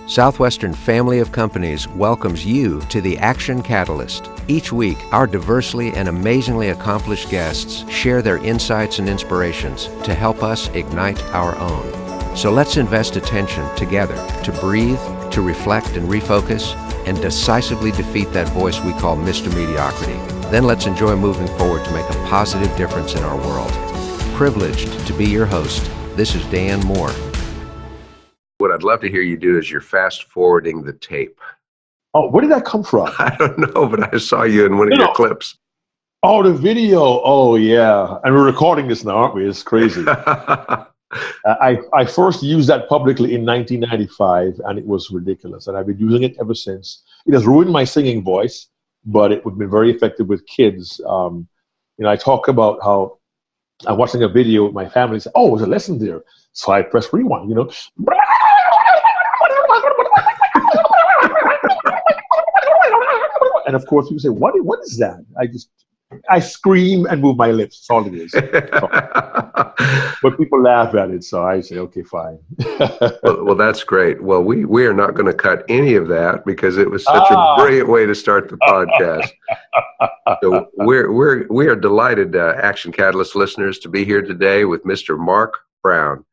Southwestern Family of Companies welcomes you to the Action Catalyst. Each week, our diversely and amazingly accomplished guests share their insights and inspirations to help us ignite our own. So let's invest attention together to breathe, to reflect and refocus, and decisively defeat that voice we call Mr. Mediocrity. Then let's enjoy moving forward to make a positive difference in our world. Privileged to be your host, this is Dan Moore. What I'd love to hear you do is you're fast forwarding the tape. Oh, where did that come from? I don't know, but I saw you in one of your clips. Oh, the video. Oh, yeah. And we're recording this now, aren't we? It's crazy. I first used that publicly in 1995, and it was ridiculous. And I've been using it ever since. It has ruined my singing voice, but it would be very effective with kids. I talk about how I'm watching a video with my family and say, oh, there's a lesson there. So I press rewind, And of course, people say, what is that? I scream and move my lips. That's all it is. But people laugh at it, so I say, okay, fine. well, that's great. Well, we are not going to cut any of that because it was such a brilliant way to start the podcast. So we are delighted, Action Catalyst listeners, to be here today with Mr. Mark Brown.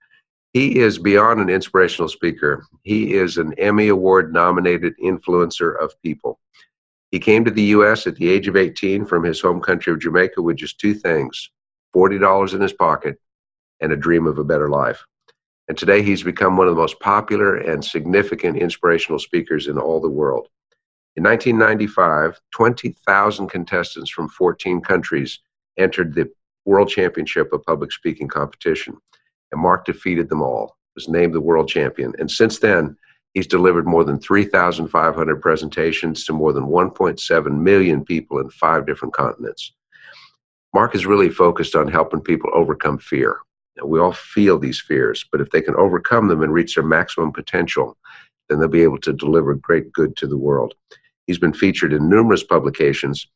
He is beyond an inspirational speaker. He is an Emmy Award-nominated influencer of people. He came to the U.S. at the age of 18 from his home country of Jamaica with just two things, $40 in his pocket and a dream of a better life. And today he's become one of the most popular and significant inspirational speakers in all the world. In 1995, 20,000 contestants from 14 countries entered the World Championship of Public Speaking competition, and Mark defeated them all, was named the world champion. And since then, he's delivered more than 3,500 presentations to more than 1.7 million people in 5 different continents. Mark is really focused on helping people overcome fear. Now, we all feel these fears, but if they can overcome them and reach their maximum potential, then they'll be able to deliver great good to the world. He's been featured in numerous publications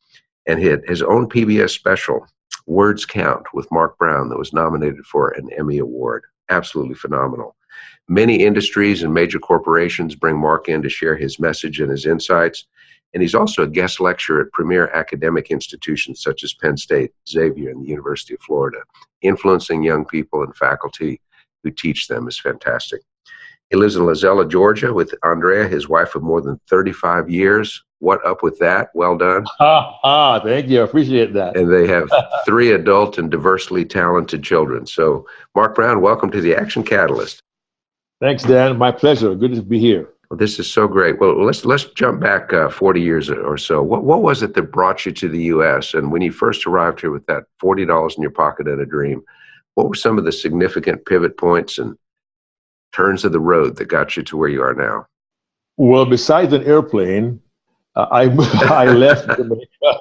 and hit his own PBS special, Words Count, with Mark Brown, that was nominated for an Emmy Award. Absolutely phenomenal. Many industries and major corporations bring Mark in to share his message and his insights. And he's also a guest lecturer at premier academic institutions such as Penn State, Xavier, and the University of Florida. Influencing young people and faculty who teach them is fantastic. He lives in Lazella, Georgia with Andrea, his wife of more than 35 years. What up with that? Well done. Thank you. I appreciate that. And they have 3 adult and diversely talented children. So, Mark Brown, welcome to the Action Catalyst. Thanks, Dan. My pleasure. Good to be here. Well, this is so great. Well, let's jump back 40 years or so. What was it that brought you to the U.S.? And when you first arrived here with that $40 in your pocket and a dream, what were some of the significant pivot points and turns of the road that got you to where you are now? Well, besides an airplane, I left Jamaica.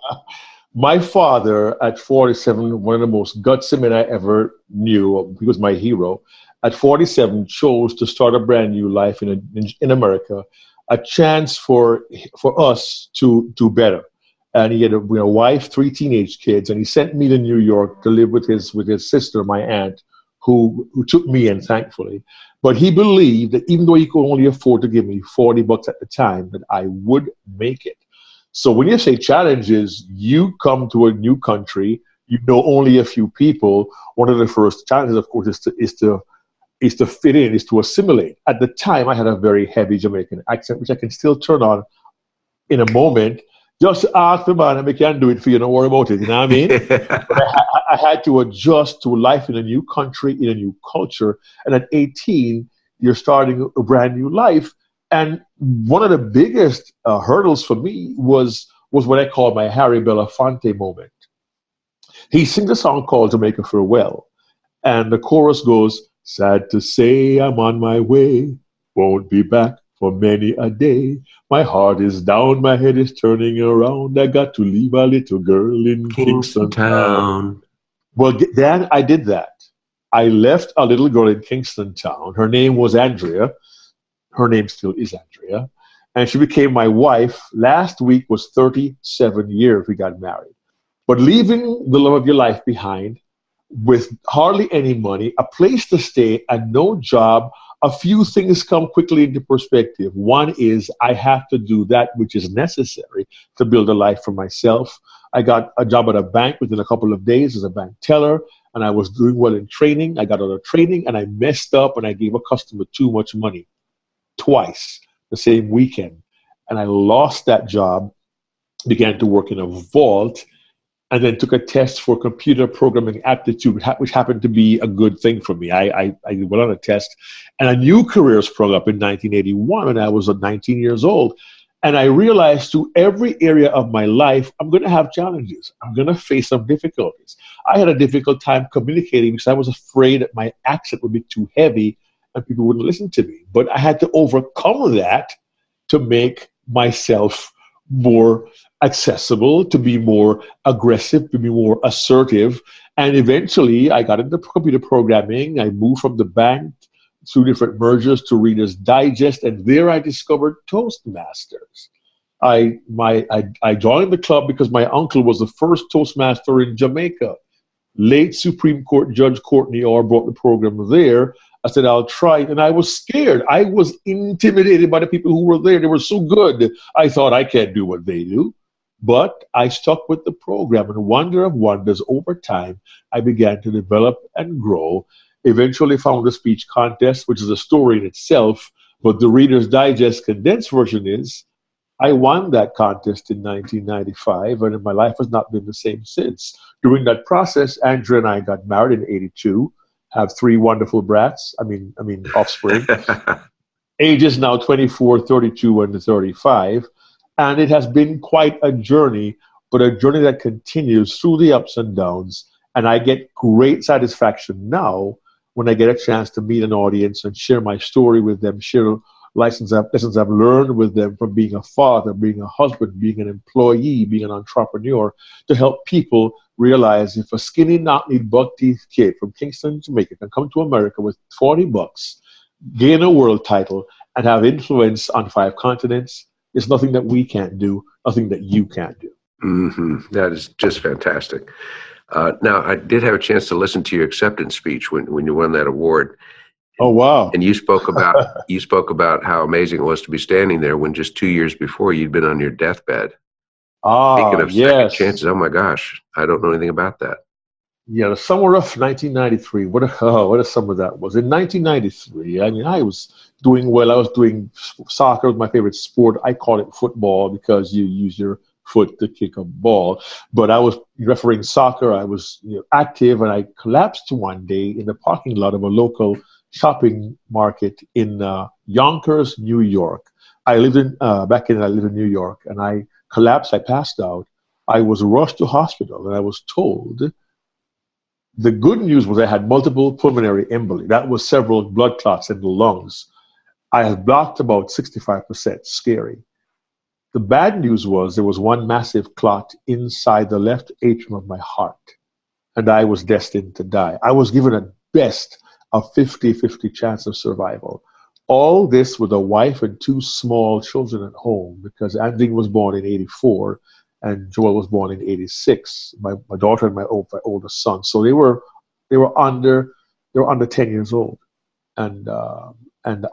My father, at 47, one of the most gutsy men I ever knew, he was my hero. At 47, chose to start a brand new life in America, a chance for us to do better. And he had a wife, 3 teenage kids, and he sent me to New York to live with his sister, my aunt, who took me in, thankfully. But he believed that even though he could only afford to give me $40 at the time, that I would make it. So when you say challenges, you come to a new country, you know only a few people. One of the first challenges, of course, is to fit in, is to assimilate. At the time, I had a very heavy Jamaican accent, which I can still turn on in a moment. Just ask the man and we can do it for you, don't worry about it, you know what I mean? But I had to adjust to life in a new country, in a new culture. And at 18, you're starting a brand new life. And one of the biggest hurdles for me was what I call my Harry Belafonte moment. He sings a song called Jamaica Farewell. And the chorus goes, sad to say I'm on my way, won't be back for many a day. My heart is down, my head is turning around. I got to leave a little girl in Kingston Town. Well, Dan, I did that. I left a little girl in Kingston Town. Her name was Andrea. Her name still is Andrea. And she became my wife. Last week was 37 years we got married. But leaving the love of your life behind with hardly any money, a place to stay, and no job, a few things come quickly into perspective. One is I have to do that which is necessary to build a life for myself. I got a job at a bank within a couple of days as a bank teller, and I was doing well in training. I got out of training and I messed up and I gave a customer too much money twice the same weekend. And I lost that job, began to work in a vault, and then took a test for computer programming aptitude, which happened to be a good thing for me. I went on a test, and a new career sprung up in 1981 when I was 19 years old. And I realized through every area of my life, I'm going to have challenges. I'm going to face some difficulties. I had a difficult time communicating because I was afraid that my accent would be too heavy and people wouldn't listen to me. But I had to overcome that to make myself more accessible, to be more aggressive, to be more assertive. And eventually I got into computer programming. I moved from the bank through different mergers to Reader's Digest, and there I discovered Toastmasters. I joined the club because my uncle was the first Toastmaster in Jamaica. Late Supreme Court Judge Courtney Orr brought the program there. I said, I'll try it. And I was scared. I was intimidated by the people who were there. They were so good. I thought I can't do what they do. But I stuck with the program, and wonder of wonders, over time, I began to develop and grow. Eventually found a speech contest, which is a story in itself. But the Reader's Digest condensed version is, I won that contest in 1995, and my life has not been the same since. During that process, Andrea and I got married in '82, have three wonderful brats, offspring. Ages now 24, 32, and 35. And it has been quite a journey, but a journey that continues through the ups and downs. And I get great satisfaction now when I get a chance to meet an audience and share my story with them, share lessons I've learned with them from being a father, being a husband, being an employee, being an entrepreneur, to help people realize if a skinny, knock-kneed, buck-teeth kid from Kingston, Jamaica can come to America with $40, gain a world title, and have influence on 5 continents, there's nothing that we can't do, nothing that you can't do. Mm-hmm. That is just fantastic. Now, I did have a chance to listen to your acceptance speech when you won that award. Oh, wow. And you spoke about how amazing it was to be standing there when just 2 years before you'd been on your deathbed. Speaking of second chances, oh my gosh, I don't know anything about that. Yeah, the summer of 1993. What a summer that was. In 1993, I was doing well. I was doing soccer, was my favorite sport. I call it football because you use your foot to kick a ball. But I was refereeing soccer. I was active, and I collapsed one day in the parking lot of a local shopping market in Yonkers, New York. I lived in New York, and I collapsed. I passed out. I was rushed to hospital, and I was told the good news was I had multiple pulmonary emboli. That was several blood clots in the lungs. I had blocked about 65%. Scary. The bad news was there was one massive clot inside the left atrium of my heart, and I was destined to die. I was given at best a 50-50 chance of survival. All this with a wife and 2 small children at home, because Andy was born in '84 and Joel was born in '86. My daughter and my oldest son. So they were under 10 years old, and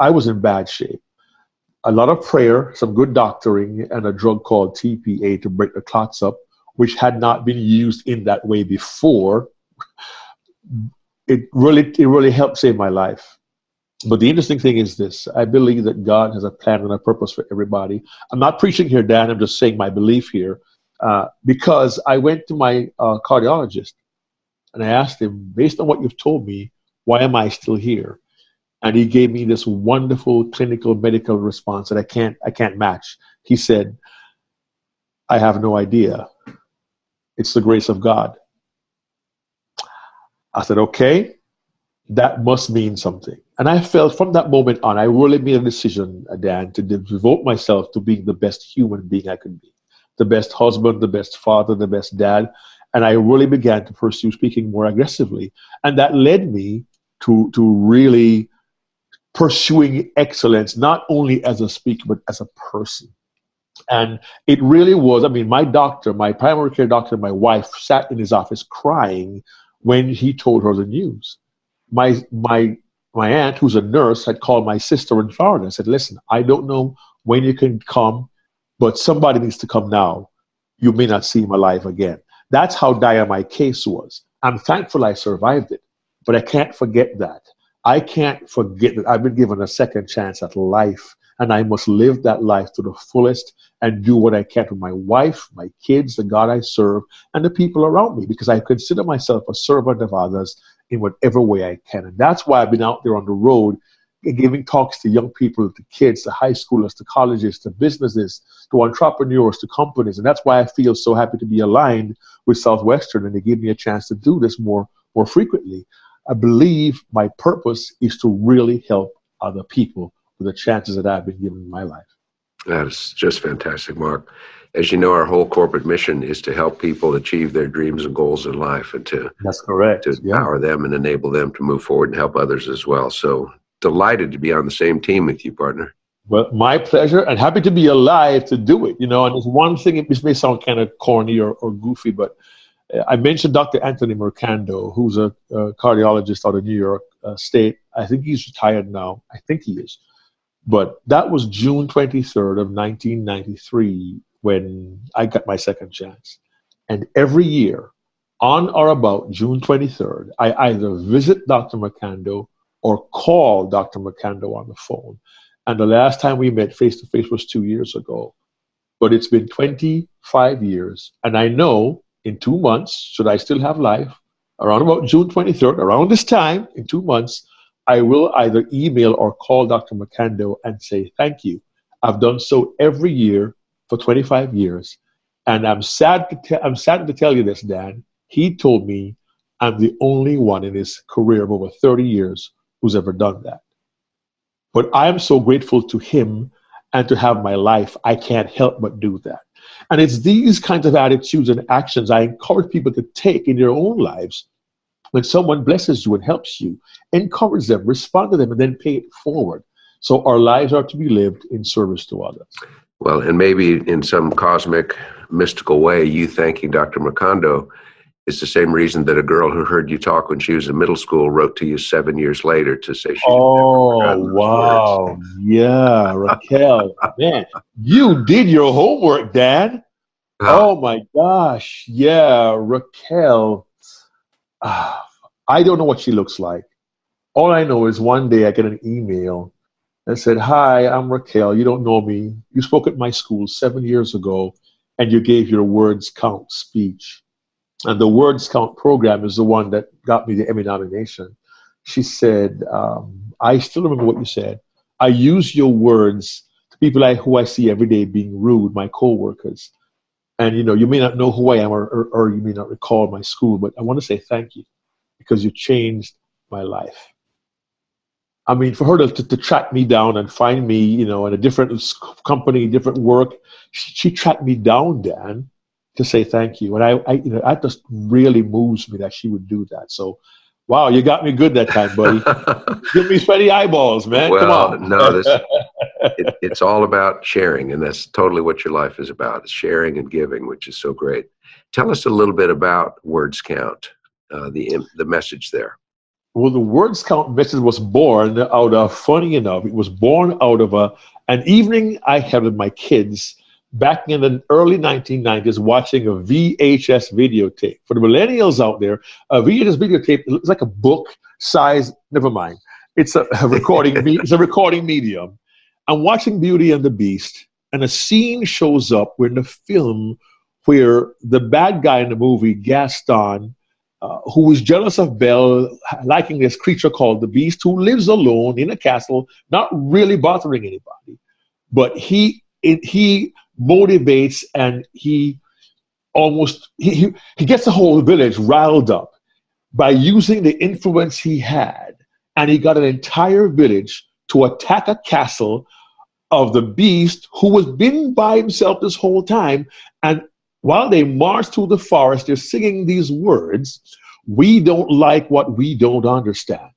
I was in bad shape. A lot of prayer, some good doctoring, and a drug called TPA to break the clots up, which had not been used in that way before. It really helped save my life. But the interesting thing is this: I believe that God has a plan and a purpose for everybody. I'm not preaching here, Dan. I'm just saying my belief here. Because I went to my cardiologist and I asked him, based on what you've told me, why am I still here? And he gave me this wonderful clinical medical response that I can't match. He said, I have no idea. It's the grace of God. I said, okay, that must mean something. And I felt from that moment on, I really made a decision, Dan, to devote myself to being the best human being I could be. The best husband, the best father, the best dad. And I really began to pursue speaking more aggressively. And that led me to really pursuing excellence, not only as a speaker, but as a person. And it really was, my doctor, my primary care doctor, my wife sat in his office crying when he told her the news. My my aunt, who's a nurse, had called my sister in Florida and said, listen, I don't know when you can come, but somebody needs to come now. You may not see him alive again. That's how dire my case was. I'm thankful I survived it, but I can't forget that. I can't forget that I've been given a second chance at life, and I must live that life to the fullest and do what I can for my wife, my kids, the God I serve, and the people around me, because I consider myself a servant of others in whatever way I can. And that's why I've been out there on the road giving talks to young people, to kids, to high schoolers, to colleges, to businesses, to entrepreneurs, to companies. And that's why I feel so happy to be aligned with Southwestern, and they give me a chance to do this more frequently. I believe my purpose is to really help other people with the chances that I've been given in my life. That is just fantastic, Mark. As you know, our whole corporate mission is to help people achieve their dreams and goals in life, and to That's correct. To empower them and enable them to move forward and help others as well. So delighted to be on the same team with you, partner. Well, my pleasure, and happy to be alive to do it. You know, and there's one thing, this may sound kind of corny or goofy, but I mentioned Dr. Anthony Mercando, who's a cardiologist out of New York State. I think he's retired now. I think he is. But that was June 23rd of 1993 when I got my second chance. And every year, on or about June 23rd, I either visit Dr. Mercando or call Dr. Mercando on the phone. And the last time we met face-to-face was 2 years ago. But it's been 25 years. And I know in 2 months, should I still have life, around about June 23rd, around this time, in 2 months, I will either email or call Dr. Mercando and say, thank you. I've done so every year for 25 years. And I'm sad to tell you this, Dan. He told me I'm the only one in his career of over 30 years who's ever done that. But I am so grateful to him and to have my life. I can't help but do that. And it's these kinds of attitudes and actions I encourage people to take in their own lives. When someone blesses you and helps you, encourage them, respond to them, and then pay it forward. So our lives are to be lived in service to others. Well, and maybe in some cosmic, mystical way, you thanking Dr. Mercando is the same reason that a girl who heard you talk when she was in middle school wrote to you 7 years later to say she wow. Words. Yeah, Raquel. Man, you did your homework, Dan. Oh, my gosh. Yeah, Raquel. I don't know what she looks like. All I know is one day I get an email that said, hi, I'm Raquel. You don't know me. You spoke at my school 7 years ago, and you gave your Words Count speech. And the Words Count program is the one that got me the Emmy nomination. She said, I still remember what you said. I use your words to people who I see every day being rude, my coworkers. And, you know, you may not know who I am or you may not recall my school, but I want to say thank you because you changed my life. I mean, for her to track me down and find me, you know, in a different company, different work, she tracked me down, Dan, to say thank you. And I you know, that just really moves me that she would do that. So, wow, you got me good that time, buddy. Give me sweaty eyeballs, man. Well, come on. No, it's all about sharing, and that's totally what your life is about, is sharing and giving, which is so great. Tell us a little bit about Words Count, the message there. Well, the Words Count message was born out of, funny enough, it was born out of an evening I had with my kids back in the early 1990s watching a VHS videotape. For the millennials out there, a VHS videotape looks like a book size, never mind. It's a recording, it's a recording medium. I'm watching Beauty and the Beast, and a scene shows up in the film where the bad guy in the movie, Gaston, who is jealous of Belle, liking this creature called the Beast, who lives alone in a castle, not really bothering anybody. But he motivates and he gets the whole village riled up by using the influence he had. And he got an entire village to attack a castle of the Beast, who was been by himself this whole time. And while they march through the forest, they're singing these words, we don't like what we don't understand.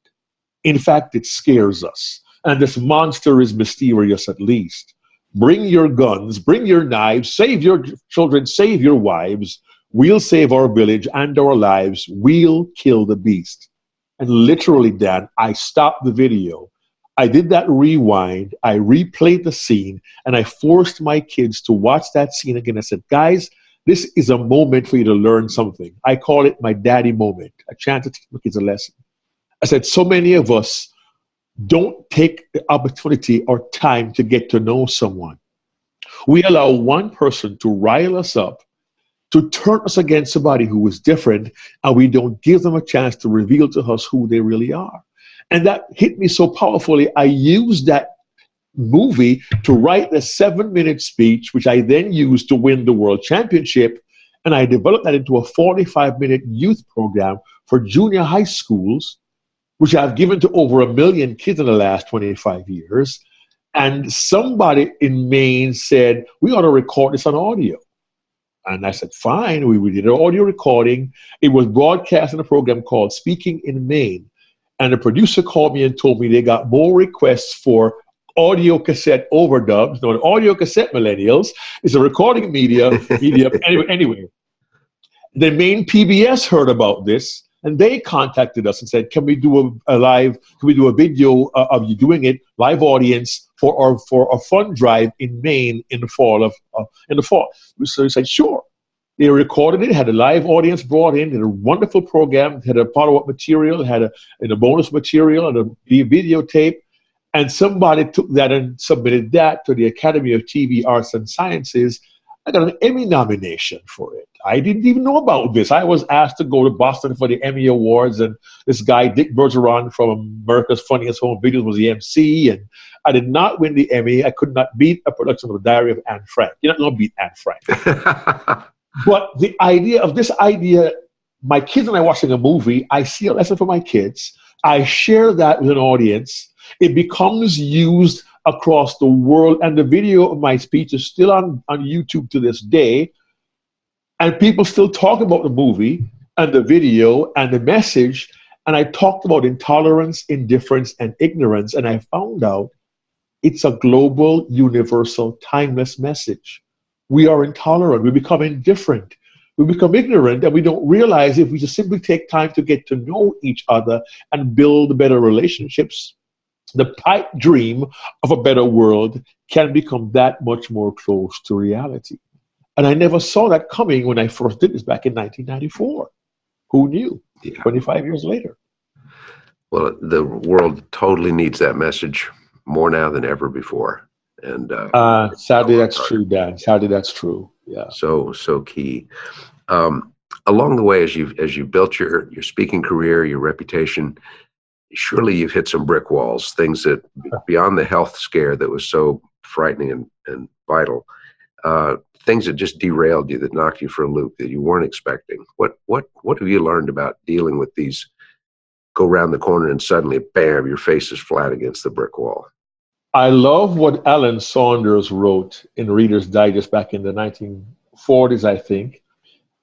In fact, it scares us. And this monster is mysterious at least. Bring your guns, bring your knives, save your children, save your wives. We'll save our village and our lives. We'll kill the Beast. And literally, Dan, I stopped the video. I did that rewind. I replayed the scene and I forced my kids to watch that scene again. I said, guys, this is a moment for you to learn something. I call it my daddy moment, a chance to teach my kids a lesson. I said, so many of us don't take the opportunity or time to get to know someone. We allow one person to rile us up, to turn us against somebody who is different, and we don't give them a chance to reveal to us who they really are. And that hit me so powerfully. I used that movie to write a 7-minute speech, which I then used to win the world championship. And I developed that into a 45-minute youth program for junior high schools, which I've given to over 1 million kids in the last 25 years. And somebody in Maine said, we ought to record this on audio. And I said, fine. We did an audio recording. It was broadcast in a program called Speaking in Maine. And the producer called me and told me they got more requests for audio cassette overdubs. No, an audio cassette, millennials, is a recording media. Anyway, the Maine PBS heard about this, and they contacted us and said, can we do can we do a video of you doing it, live audience, for a fund drive in Maine in the fall. So we said, sure. They recorded it, had a live audience brought in, did a wonderful program, had a follow-up material, had a bonus material, and a videotape. And somebody took that and submitted that to the Academy of TV Arts and Sciences. I got an Emmy nomination for it. I didn't even know about this. I was asked to go to Boston for the Emmy Awards, and this guy, Dick Bergeron from America's Funniest Home Videos, was the MC, and I did not win the Emmy. I could not beat a production of The Diary of Anne Frank. You're not going to beat Anne Frank. But the idea of this idea, my kids and I watching a movie, I see a lesson for my kids. I share that with an audience. It becomes used across the world, and the video of my speech is still on YouTube to this day. And people still talk about the movie and the video and the message. And I talked about intolerance, indifference, and ignorance. And I found out it's a global, universal, timeless message. We are intolerant. We become indifferent. We become ignorant, and we don't realize if we just simply take time to get to know each other and build better relationships, the pipe dream of a better world can become that much more close to reality. And I never saw that coming when I first did this back in 1994. Who knew? Yeah. 25 years later. Well, the world totally needs that message more now than ever before. And sadly, that's true, Dan. Sadly, that's true. Yeah. So key. Along the way, as you built your speaking career, your reputation, surely you've hit some brick walls. Things that beyond the health scare that was so frightening and vital. Things that just derailed you, that knocked you for a loop, that you weren't expecting. What have you learned about dealing with these? Go around the corner and suddenly, bam, your face is flat against the brick wall. I love what Alan Saunders wrote in Reader's Digest back in the 1940s, I think.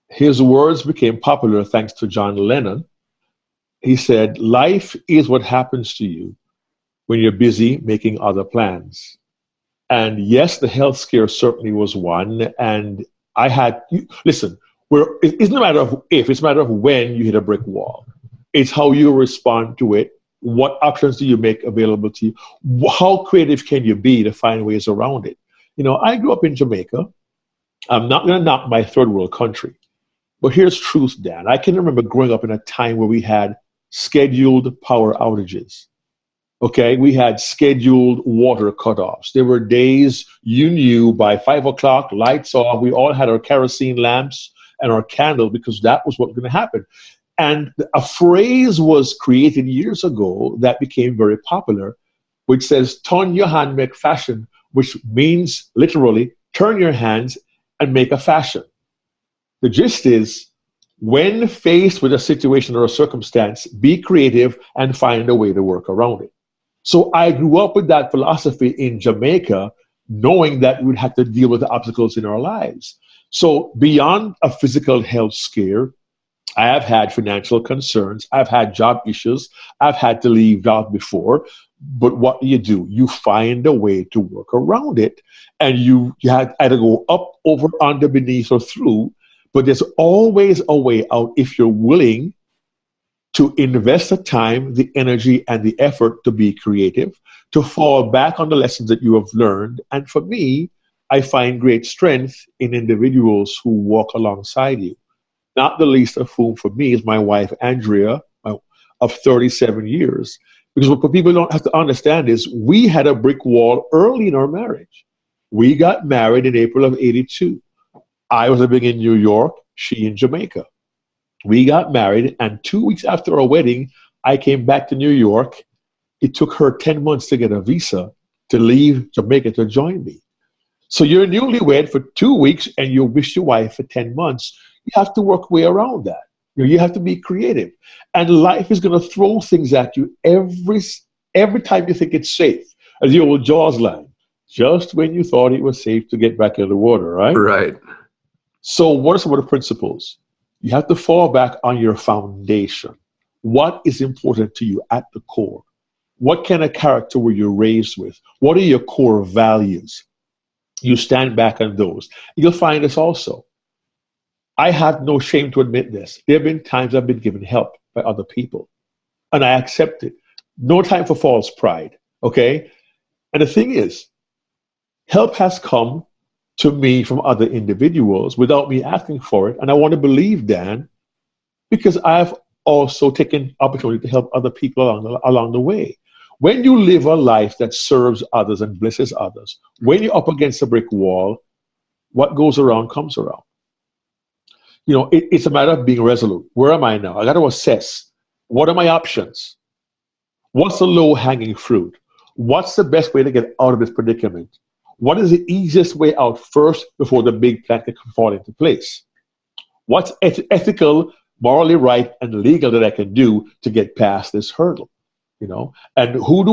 His words became popular thanks to John Lennon. He said, life is what happens to you when you're busy making other plans. And yes, the health scare certainly was one. And I had, listen, it's not a matter of if, it's a matter of when you hit a brick wall. It's how you respond to it. What options do you make available to you? How creative can you be to find ways around it? You know, I grew up in Jamaica. I'm not going to knock my third world country. But here's truth, Dan. I can remember growing up in a time where we had scheduled power outages. Okay, we had scheduled water cutoffs. There were days you knew by 5 o'clock, lights off. We all had our kerosene lamps and our candles because that was what was going to happen. And a phrase was created years ago that became very popular, which says, turn your hand, make fashion, which means literally turn your hands and make a fashion. The gist is, when faced with a situation or a circumstance, be creative and find a way to work around it. So I grew up with that philosophy in Jamaica, knowing that we'd have to deal with the obstacles in our lives. So beyond a physical health scare, I have had financial concerns. I've had job issues. I've had to leave jobs before. But what do? You find a way to work around it. And you had either go up, over, under, beneath, or through. But there's always a way out if you're willing to invest the time, the energy, and the effort to be creative, to fall back on the lessons that you have learned. And for me, I find great strength in individuals who walk alongside you, not the least of whom for me is my wife, Andrea, of 37 years. Because what people don't have to understand is we had a brick wall early in our marriage. We got married in April of 82. I was living in New York, she in Jamaica. We got married, and 2 weeks after our wedding, I came back to New York. It took her 10 months to get a visa to leave Jamaica to join me. So you're newlywed for 2 weeks and you wish your wife for 10 months. You have to work way around that. You have to be creative. And life is going to throw things at you every time you think it's safe. As the old Jaws line, just when you thought it was safe to get back in the water, right? Right. So what are some of the principles? You have to fall back on your foundation. What is important to you at the core? What kind of character were you raised with? What are your core values? You stand back on those. You'll find this also. I have no shame to admit this. There have been times I've been given help by other people, and I accept it. No time for false pride, okay? And the thing is, help has come to me from other individuals without me asking for it. And I want to believe, Dan, because I've also taken opportunity to help other people along the way. When you live a life that serves others and blesses others, when you're up against a brick wall, what goes around comes around. You know, it's a matter of being resolute. Where am I now? I got to assess. What are my options? What's the low-hanging fruit? What's the best way to get out of this predicament? What is the easiest way out first before the big plan can fall into place? What's ethical, morally right, and legal that I can do to get past this hurdle? You know, and who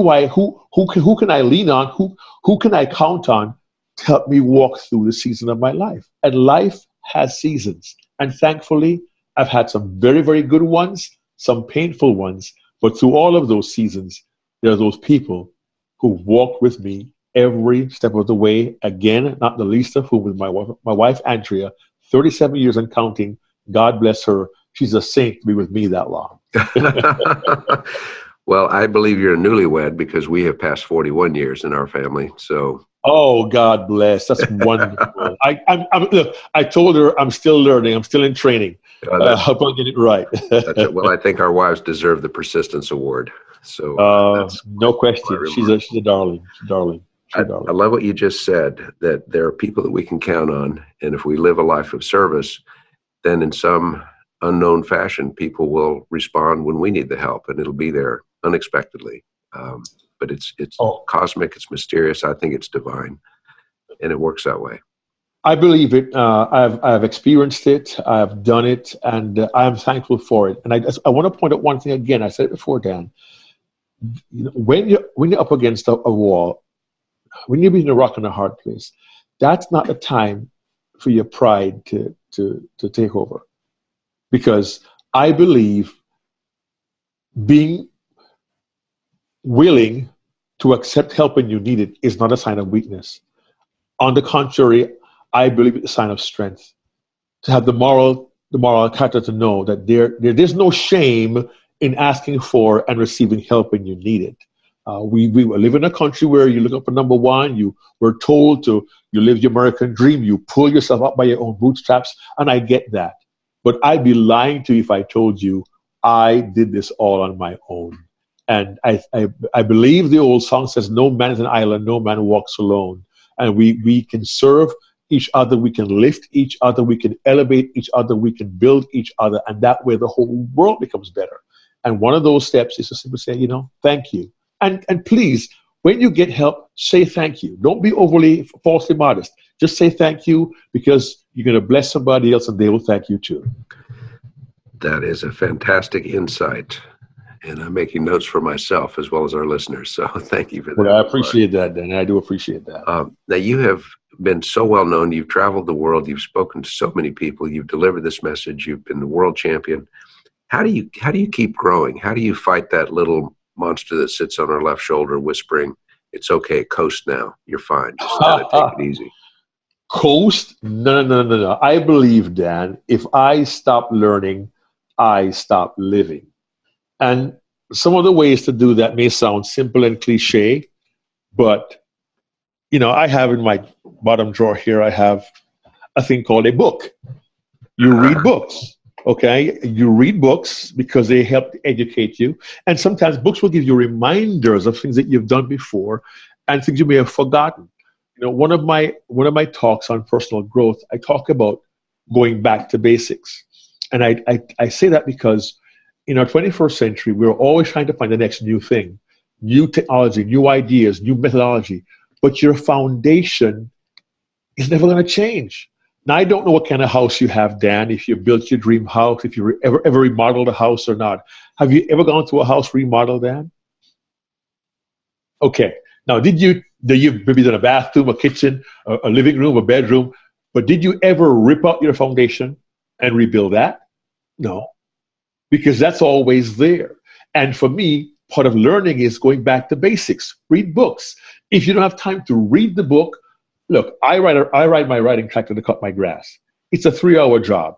can I lean on? Who can I count on to help me walk through the season of my life? And life has seasons. And thankfully, I've had some very, very good ones, some painful ones. But through all of those seasons, there are those people who walked with me every step of the way. Again, not the least of whom is my wife, Andrea, 37 years and counting. God bless her. She's a saint to be with me that long. Well, I believe you're a newlywed because we have passed 41 years in our family. So. Oh, God bless. That's wonderful. Look, I told her I'm still learning. I'm still in training. Hope I get it right. Well, I think our wives deserve the persistence award. So no question. She's a darling. She's a darling. I love what you just said, that there are people that we can count on. And if we live a life of service, then in some unknown fashion, people will respond when we need the help, and it'll be there unexpectedly. But it's cosmic, it's mysterious. I think it's divine, and it works that way. I believe it. I've experienced it. I've done it, and I'm thankful for it. And I want to point out one thing again. I said it before, Dan. You know, when you're up against a wall, when you're between a rock and a hard place, that's not the time for your pride to take over. Because I believe being willing to accept help when you need it is not a sign of weakness. On the contrary, I believe it's a sign of strength. To have the moral character to know that there's no shame in asking for and receiving help when you need it. We live in a country where you look up for number one, you were told you live your American dream, you pull yourself up by your own bootstraps, and I get that. But I'd be lying to you if I told you I did this all on my own. And I believe the old song says, no man is an island, no man walks alone. And we can serve each other, we can lift each other, we can elevate each other, we can build each other, and that way the whole world becomes better. And one of those steps is to simply say, thank you. And please, when you get help, say thank you. Don't be overly falsely modest. Just say thank you, because you're going to bless somebody else and they will thank you too. That is a fantastic insight. And I'm making notes for myself as well as our listeners. So thank you for that. Well, I appreciate that, Dan. I do appreciate that. Now, you have been so well known. You've traveled the world. You've spoken to so many people. You've delivered this message. You've been the world champion. How do you keep growing? How do you fight that little monster that sits on our left shoulder whispering, it's okay, coast now. You're fine. Just take it easy. Coast? No. I believe, Dan, if I stop learning, I stop living. And some of the ways to do that may sound simple and cliche, but I have in my bottom drawer here, I have a thing called a book. You read books, okay? You read books because they help to educate you. And sometimes books will give you reminders of things that you've done before and things you may have forgotten. One of my talks on personal growth, I talk about going back to basics. And I say that because in our 21st century, we're always trying to find the next new thing, new technology, new ideas, new methodology. But your foundation is never going to change. Now, I don't know what kind of house you have, Dan, if you built your dream house, if you ever remodeled a house or not. Have you ever gone to a house remodeled, Dan? Okay. Now, did you maybe done a bathroom, a kitchen, a living room, a bedroom, but did you ever rip out your foundation and rebuild that? No, because that's always there. And for me, part of learning is going back to basics. Read books. If you don't have time to read the book, look, I ride my riding tractor to cut my grass. It's a 3-hour job.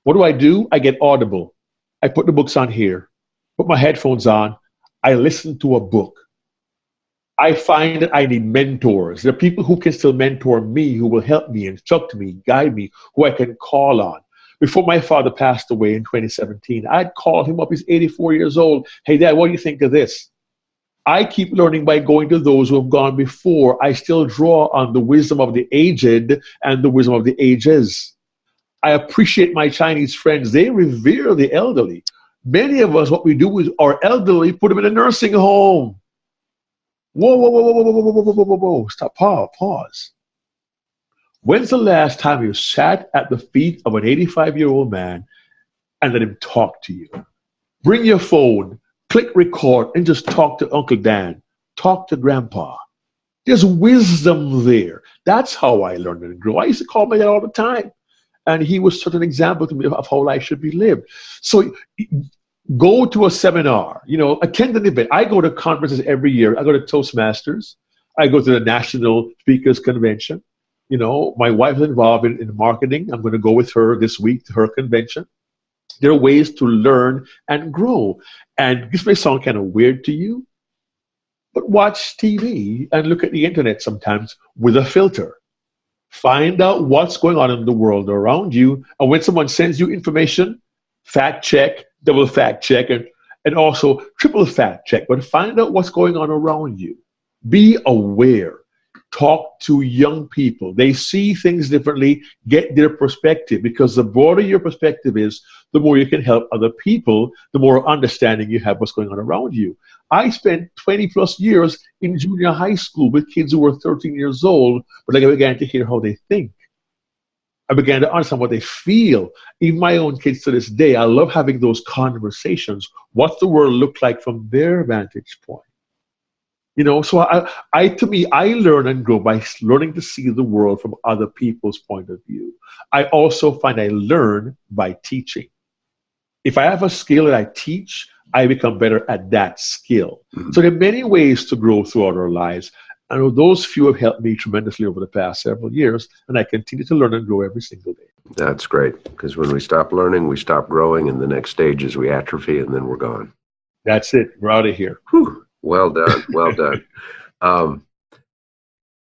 What do? I get Audible. I put the books on here, put my headphones on. I listen to a book. I find that I need mentors. There are people who can still mentor me, who will help me, instruct me, guide me, who I can call on. Before my father passed away in 2017, I'd call him up. He's 84 years old. Hey, Dad, what do you think of this? I keep learning by going to those who have gone before. I still draw on the wisdom of the aged and the wisdom of the ages. I appreciate my Chinese friends. They revere the elderly. Many of us, what we do is our elderly, put them in a nursing home. Whoa, whoa, whoa, whoa, whoa, whoa, whoa, whoa, whoa, whoa. Stop, pause. When's the last time you sat at the feet of an 85-year-old man and let him talk to you? Bring your phone, click record, and just talk to Uncle Dan. Talk to Grandpa. There's wisdom there. That's how I learned and grew. I used to call my dad all the time. And he was such an example to me of how life should be lived. So go to a seminar, attend an event. I go to conferences every year. I go to Toastmasters. I go to the National Speakers Convention. My wife is involved in marketing. I'm going to go with her this week to her convention. There are ways to learn and grow. And this may sound kind of weird to you, but watch TV and look at the internet sometimes with a filter. Find out what's going on in the world around you. And when someone sends you information, fact check, double fact check, and also triple fact check. But find out what's going on around you. Be aware. Talk to young people. They see things differently. Get their perspective, because the broader your perspective is, the more you can help other people, the more understanding you have what's going on around you. I spent 20 plus years in junior high school with kids who were 13 years old, but I began to hear how they think. I began to understand what they feel. Even my own kids to this day, I love having those conversations. What's the world look like from their vantage point? So to me, I learn and grow by learning to see the world from other people's point of view. I also find I learn by teaching. If I have a skill that I teach, I become better at that skill. Mm-hmm. So there are many ways to grow throughout our lives. And those few have helped me tremendously over the past several years, and I continue to learn and grow every single day. That's great, because when we stop learning, we stop growing, and the next stage is we atrophy, and then we're gone. That's it. We're out of here. Whew. Well done. Well done.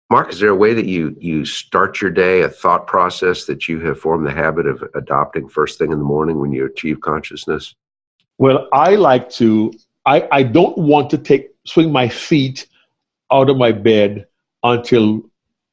Mark, is there a way that you start your day, a thought process that you have formed the habit of adopting first thing in the morning when you achieve consciousness? Well, I don't want to swing my feet out of my bed until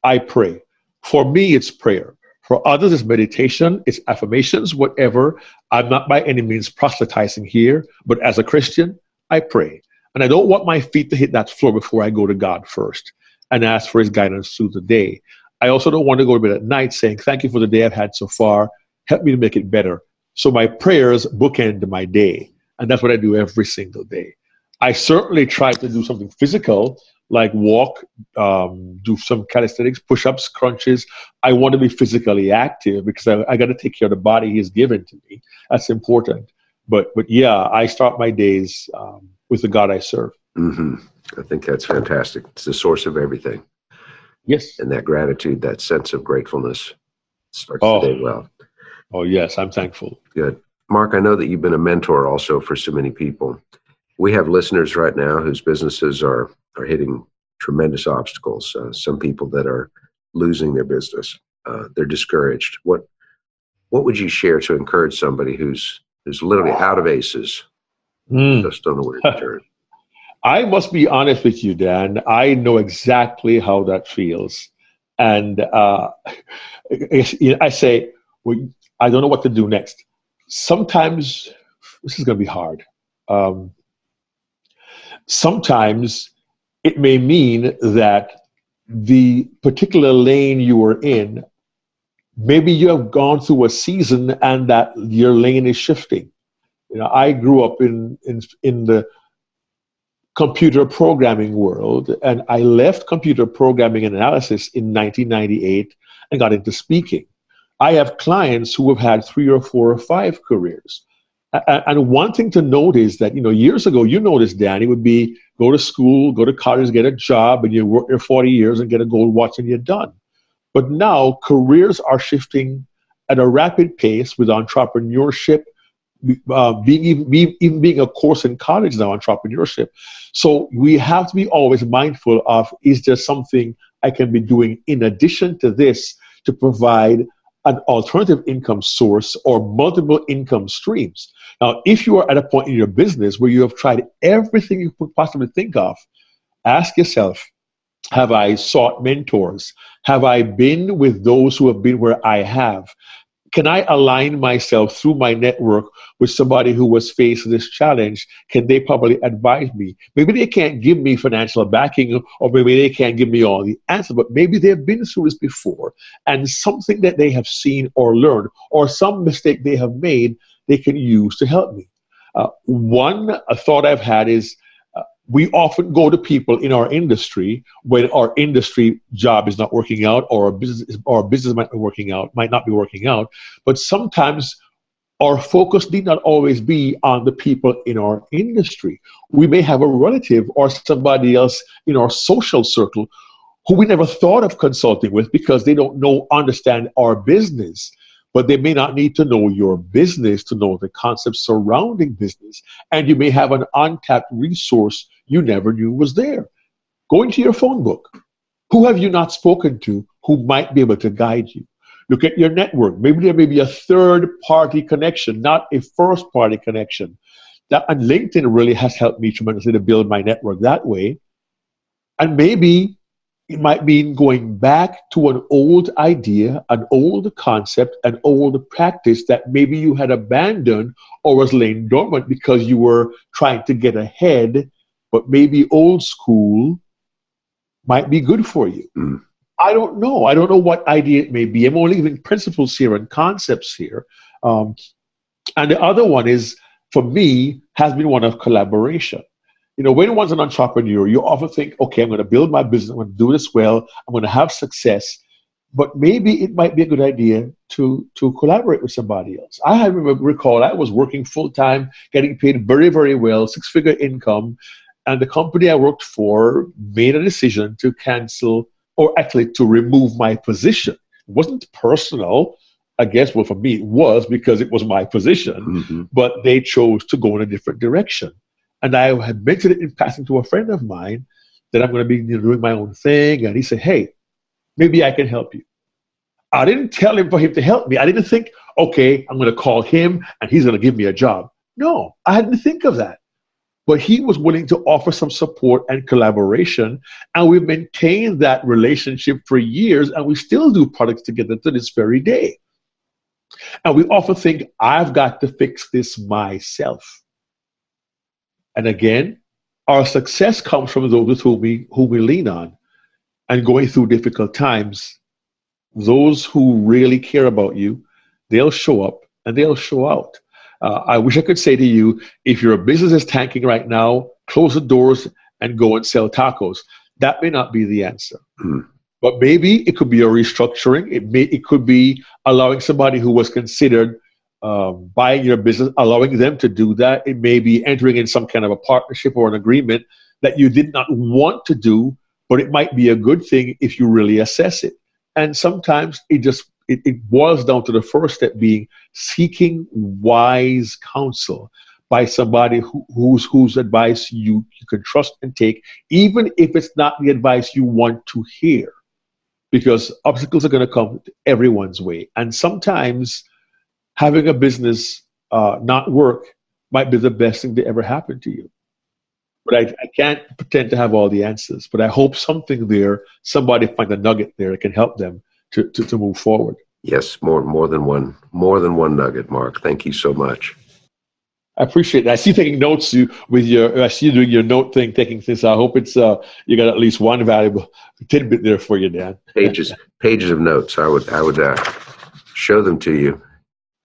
I pray. For me, it's prayer. For others, it's meditation, it's affirmations, whatever. I'm not by any means proselytizing here, but as a Christian, I pray. And I don't want my feet to hit that floor before I go to God first and ask for his guidance through the day. I also don't want to go to bed at night saying, thank you for the day I've had so far. Help me to make it better. So my prayers bookend my day. And that's what I do every single day. I certainly try to do something physical, like walk, do some calisthenics, push-ups, crunches. I want to be physically active because I got to take care of the body he's given to me. That's important. But yeah, I start my days with the God I serve. Mm-hmm. I think that's fantastic. It's the source of everything. Yes. And that gratitude, that sense of gratefulness starts the day well. Oh, yes. I'm thankful. Good. Mark, I know that you've been a mentor also for so many people. we have listeners right now whose businesses are hitting tremendous obstacles. Some people that are losing their business, they're discouraged. What would you share to encourage somebody who's literally out of aces, Mm. just don't know where to turn? I must be honest with you, Dan. I know exactly how that feels. And I say, well, I don't know what to do next. Sometimes this is going to be hard. Um, Sometimes it may mean that the particular lane you are in, maybe you have gone through a season and that your lane is shifting. I grew up in the computer programming world, and I left computer programming and analysis in 1998 and got into speaking. I have clients who have had 3 or 4 or 5 careers. And one thing to note is that, years ago, you noticed, Danny, would be go to school, go to college, get a job, and you work there 40 years and get a gold watch and you're done. But now careers are shifting at a rapid pace with entrepreneurship, even being a course in college now, entrepreneurship. So we have to be always mindful of, is there something I can be doing in addition to this to provide an alternative income source or multiple income streams? Now, if you are at a point in your business where you have tried everything you could possibly think of, ask yourself, have I sought mentors? Have I been with those who have been where I have? Can I align myself through my network with somebody who was faced with this challenge? Can they probably advise me? Maybe they can't give me financial backing, or maybe they can't give me all the answers, but maybe they've been through this before, and something that they have seen or learned, or some mistake they have made, they can use to help me. One thought I've had is, we often go to people in our industry when our industry job is not working out, or our business might not be working out. But sometimes our focus need not always be on the people in our industry. We may have a relative or somebody else in our social circle who we never thought of consulting with because they don't understand our business. But they may not need to know your business to know the concepts surrounding business. And you may have an untapped resource you never knew was there. Go into your phone book. Who have you not spoken to who might be able to guide you? Look at your network. Maybe there may be a third-party connection, not a first-party connection. And LinkedIn really has helped me tremendously to build my network that way. And maybe it might mean going back to an old idea, an old concept, an old practice that maybe you had abandoned or was laying dormant because you were trying to get ahead, but maybe old school might be good for you. Mm. I don't know. I don't know what idea it may be. I'm only giving principles here and concepts here. And the other one is, for me, has been one of collaboration. When one's an entrepreneur, you often think, okay, I'm going to build my business, I'm going to do this well, I'm going to have success. But maybe it might be a good idea to collaborate with somebody else. I recall I was working full-time, getting paid very, very well, 6-figure income, and the company I worked for made a decision to cancel, or actually to remove my position. It wasn't personal. I guess, well, for me, it was because it was my position, but they chose to go in a different direction. And I had mentioned it in passing to a friend of mine that I'm going to be doing my own thing. And he said, hey, maybe I can help you. I didn't tell him for him to help me. I didn't think, okay, I'm going to call him and he's going to give me a job. No, I didn't think of that. But he was willing to offer some support and collaboration. And we maintained that relationship for years. And we still do products together to this very day. And we often think, I've got to fix this myself. And again, our success comes from those with whom we lean on. And going through difficult times, those who really care about you, they'll show up and they'll show out. I wish I could say to you, if your business is tanking right now, close the doors and go and sell tacos. That may not be the answer. But maybe it could be a restructuring. It could be allowing somebody who was considered buying your business, allowing them to do that. It may be entering in some kind of a partnership or an agreement that you did not want to do, but it might be a good thing if you really assess it. And sometimes it boils down to the first step being seeking wise counsel. by somebody whose advice you can trust and take, even if it's not the advice you want to hear, because obstacles are going to come everyone's way. And sometimes having a business not work might be the best thing that ever happened to you. But I can't pretend to have all the answers. But I hope something there, somebody find a nugget there that can help them to move forward. Yes, more than one nugget, Mark. Thank you so much. I appreciate that. I see you taking notes I see you doing your note thing, taking things. I hope it's you got at least one valuable tidbit there for you, Dan. Pages of notes. I would show them to you.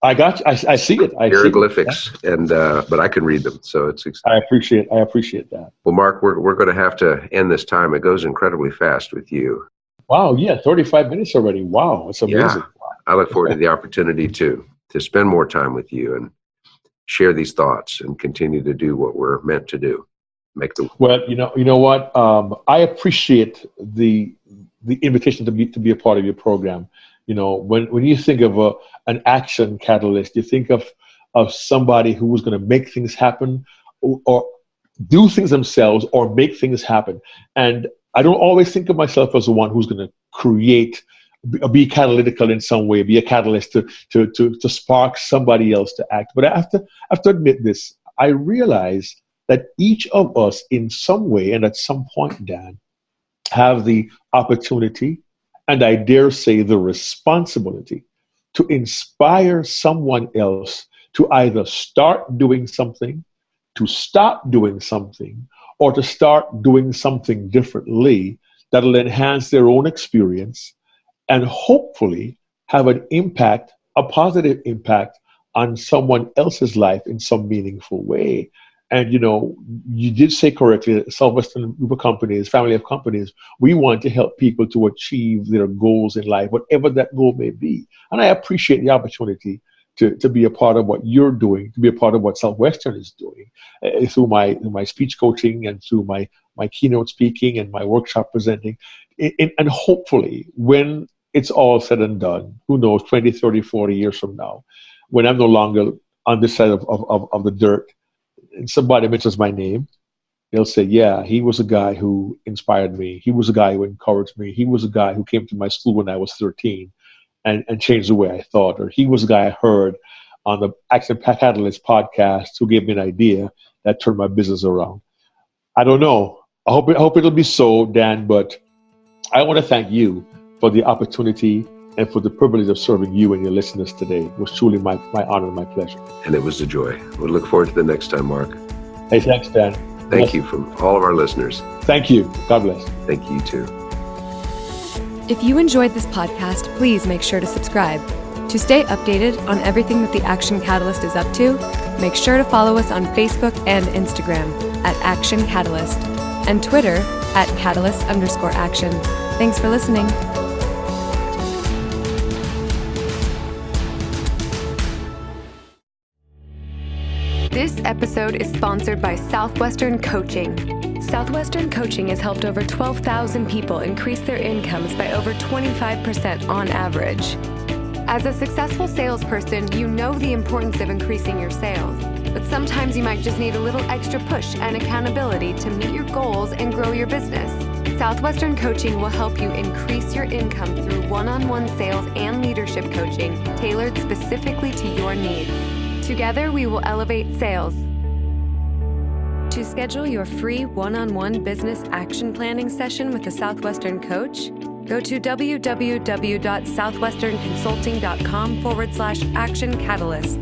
I got you. I see it. Hieroglyphics, but I can read them, so it's. I appreciate that. Well, Mark, we're going to have to end this time. It goes incredibly fast with you. Wow, yeah, 35 minutes already. Wow, it's amazing. Yeah, I look forward to the opportunity to spend more time with you and share these thoughts and continue to do what we're meant to do. Well, you know what? I appreciate the invitation to be a part of your program. You know, when you think of an action catalyst, you think of somebody who was going to make things happen or do things themselves or make things happen. And I don't always think of myself as the one who's going to create, be catalytical in some way, be a catalyst to spark somebody else to act. But I have to admit this. I realize that each of us in some way and at some point, Dan, have the opportunity and I dare say the responsibility to inspire someone else to either start doing something, to stop doing something, or to start doing something differently that'll enhance their own experience and hopefully have an impact, a positive impact on someone else's life in some meaningful way. And, you know, you did say correctly, Southwestern Group of Companies, family of companies, we want to help people to achieve their goals in life, whatever that goal may be. And I appreciate the opportunity to be a part of what you're doing, to be a part of what Southwestern is doing through my speech coaching and through my keynote speaking and my workshop presenting. And hopefully when it's all said and done, who knows, 20, 30, 40 years from now, when I'm no longer on this side of the dirt, and somebody mentions my name, they'll say, yeah, he was a guy who inspired me. He was a guy who encouraged me. He was a guy who came to my school when I was 13 and changed the way I thought. Or he was a guy I heard on the Action Catalyst podcast who gave me an idea that turned my business around. I don't know. I hope it'll be so, Dan, but I want to thank you for the opportunity and for the privilege of serving you and your listeners today. It was truly my honor and my pleasure. And it was a joy. We'll look forward to the next time, Mark. Hey, thanks, Dan. Thank you from all of our listeners. Thank you. God bless. Thank you, too. If you enjoyed this podcast, please make sure to subscribe. To stay updated on everything that the Action Catalyst is up to, make sure to follow us on Facebook and Instagram at Action Catalyst and Twitter at Catalyst_Action. Thanks for listening. This episode is sponsored by Southwestern Coaching. Southwestern Coaching has helped over 12,000 people increase their incomes by over 25% on average. As a successful salesperson, you know the importance of increasing your sales, but sometimes you might just need a little extra push and accountability to meet your goals and grow your business. Southwestern Coaching will help you increase your income through one-on-one sales and leadership coaching tailored specifically to your needs. Together, we will elevate sales. To schedule your free one-on-one business action planning session with a Southwestern coach, go to www.southwesternconsulting.com/action catalyst.